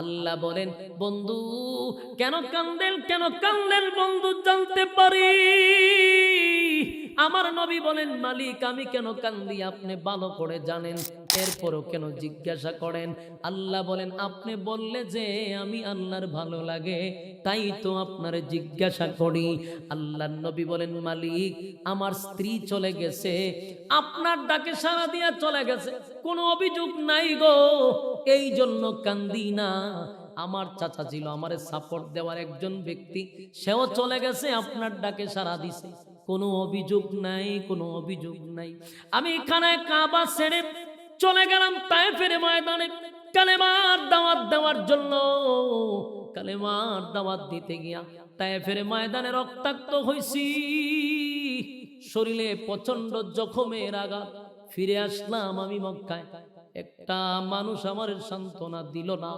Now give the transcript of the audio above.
আল্লাহ বলেন, বন্ধু কেন কান্দেন বন্ধু, জানতে পারি। আমার নবী বলেন, মালিক আমি কেন কান্দি আপনি ভালো করে জানেন, এরপরও কেন জিজ্ঞাসা করেন? আল্লাহ বলেন, আপনি বললে যে আমি আল্লাহর ভালো লাগে, তাই তো আপনার জিজ্ঞাসা করি। আল্লাহর নবী বলেন, মালিক আমার স্ত্রী চলে গেছে, আপনার ডাকে সাড়া দিয়া চলে গেছে, কোনো অভিযোগ নাই গো, এই জন্য কান্দি না। আমার চাচা ছিল আমারে সাপোর্ট দেওয়ার একজন ব্যক্তি, সেও চলে গেছে, আপনার ডাকে সাড়া দিছে, কোনো অভিযোগ নাই, কোনো অভিযোগ নাই। আমি এখানে কাবা ছেড়ে চলে গেলাম তায়েফের ময়দানে কালেমার দাওয়াত দেওয়ার জন্য। কালেমার দাওয়াত দিতে গিয়া তায়েফের ময়দানে রক্তাক্ত হইছি, শরীরে প্রচন্ড জখমের আঘাত। ফিরে আসলাম আমি মক্কায়, একটা মানুষ আমার সান্ত্বনা দিল না।